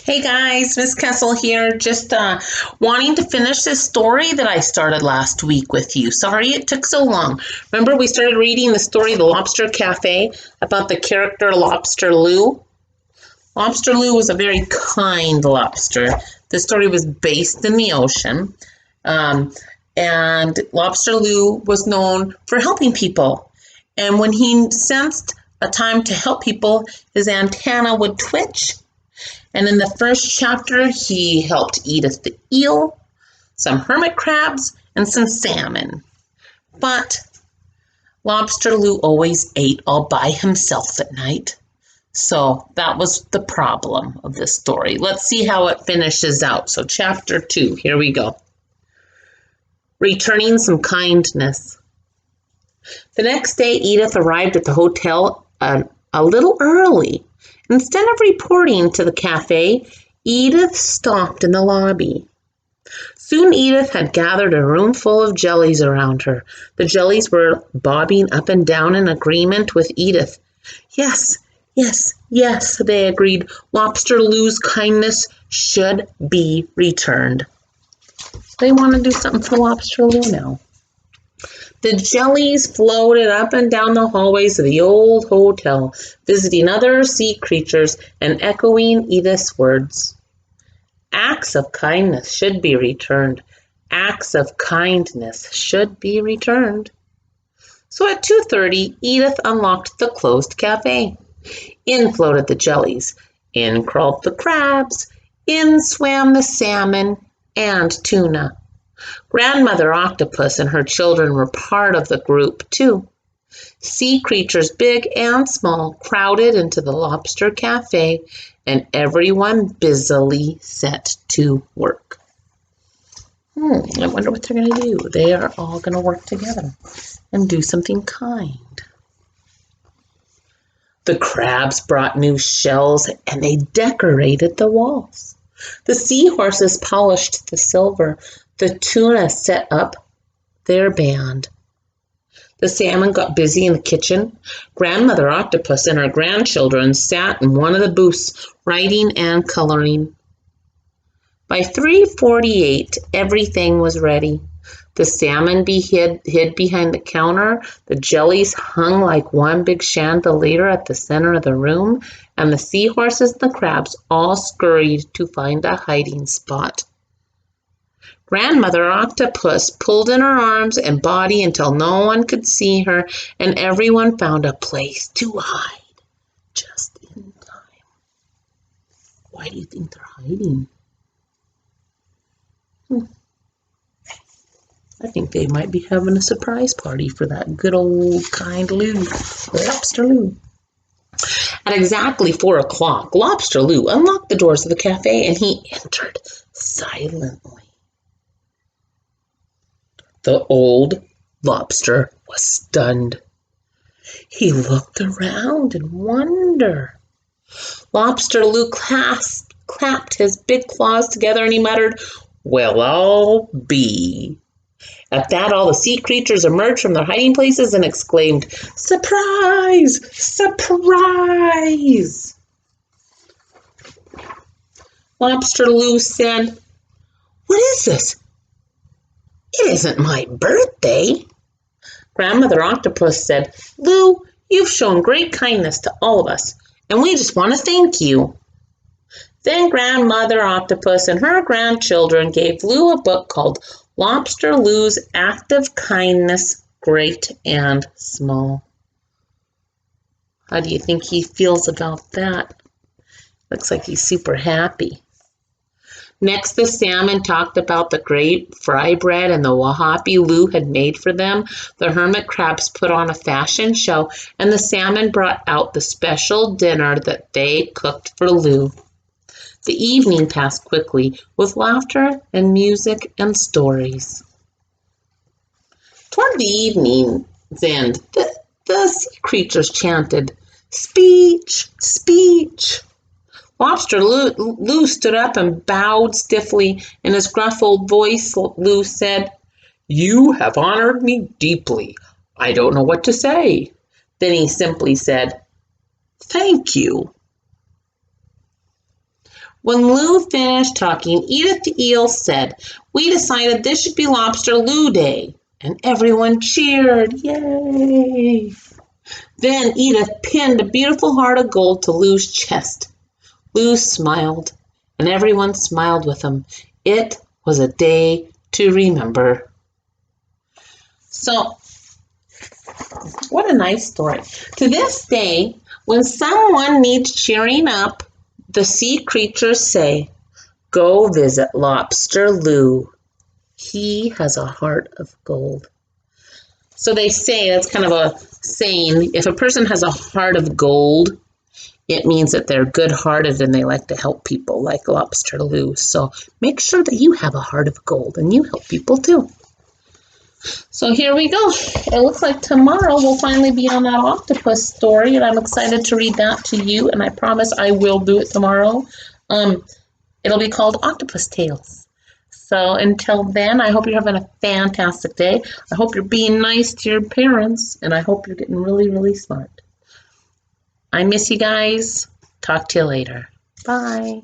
Hey guys, Miss Kessel here, just wanting to finish this story that I started last week with you. Sorry it took so long. Remember we started reading the story, The Lobster Cafe, about the character Lobster Lou? Lobster Lou was a very kind lobster. The story was based in the ocean, and Lobster Lou was known for helping people. And when he sensed a time to help people, his antenna would twitch. And in the first chapter, he helped Edith the eel, some hermit crabs, and some salmon. But Lobster Lou always ate all by himself at night. So that was the problem of this story. Let's see how it finishes out. So chapter 2, here we go. Returning some kindness. The next day, Edith arrived at the hotel a little early. Instead of reporting to the cafe, Edith stopped in the lobby. Soon Edith had gathered a room full of jellies around her. The jellies were bobbing up and down in agreement with Edith. Yes, yes, yes, they agreed. Lobster Lou's kindness should be returned. They want to do something for Lobster Lou now. The jellies floated up and down the hallways of the old hotel, visiting other sea creatures and echoing Edith's words. Acts of kindness should be returned. Acts of kindness should be returned. So at 2:30, Edith unlocked the closed cafe. In floated the jellies. In crawled the crabs. In swam the salmon and tuna. Grandmother Octopus and her children were part of the group, too. Sea creatures big and small crowded into the Lobster Cafe, and everyone busily set to work. I wonder what they're going to do. They are all going to work together and do something kind. The crabs brought new shells, and they decorated the walls. The seahorses polished the silver. The tuna set up their band. The salmon got busy in the kitchen. Grandmother Octopus and her grandchildren sat in one of the booths, writing and coloring. By 3:48, everything was ready. The salmon hid behind the counter. The jellies hung like one big chandelier at the center of the room, and the seahorses and the crabs all scurried to find a hiding spot. Grandmother Octopus pulled in her arms and body until no one could see her, and everyone found a place to hide just in time. Why do you think they're hiding? I think they might be having a surprise party for that good old kind Lou, Lobster Lou. At exactly 4 o'clock, Lobster Lou unlocked the doors of the cafe and he entered silently. The old lobster was stunned. He looked around in wonder. Lobster Lou clapped his big claws together and he muttered, "Well, I'll be." At that, all the sea creatures emerged from their hiding places and exclaimed, "Surprise! Surprise!" Lobster Lou said, "What is this? It isn't my birthday." Grandmother Octopus said, "Lou, you've shown great kindness to all of us, and we just want to thank you." Then Grandmother Octopus and her grandchildren gave Lou a book called Lobster Lou's Act of Kindness, Great and Small. How do you think he feels about that? Looks like he's super happy. Next, the salmon talked about the great fry bread and the wahapi Lou had made for them. The hermit crabs put on a fashion show, and the salmon brought out the special dinner that they cooked for Lou. The evening passed quickly, with laughter and music and stories. Toward the evening's end, the sea creatures chanted, "Speech, speech." Lobster Lou stood up and bowed stiffly. In his gruff old voice, Lou said, "You have honored me deeply. I don't know what to say." Then he simply said, "Thank you." When Lou finished talking, Edith the eel said, "We decided this should be Lobster Lou Day." And everyone cheered. Yay! Then Edith pinned a beautiful heart of gold to Lou's chest. Lou smiled, and everyone smiled with him. It was a day to remember. So, what a nice story. To this day, when someone needs cheering up, the sea creatures say, "Go visit Lobster Lou. He has a heart of gold." So they say, that's kind of a saying, if a person has a heart of gold, it means that they're good-hearted and they like to help people, like Lobster Lou. So make sure that you have a heart of gold and you help people too. So here we go. It looks like tomorrow we'll finally be on that octopus story, and I'm excited to read that to you, and I promise I will do it tomorrow. It'll be called Octopus Tales. So until then, I hope you're having a fantastic day. I hope you're being nice to your parents, and I hope you're getting really, really smart. I miss you guys. Talk to you later. Bye.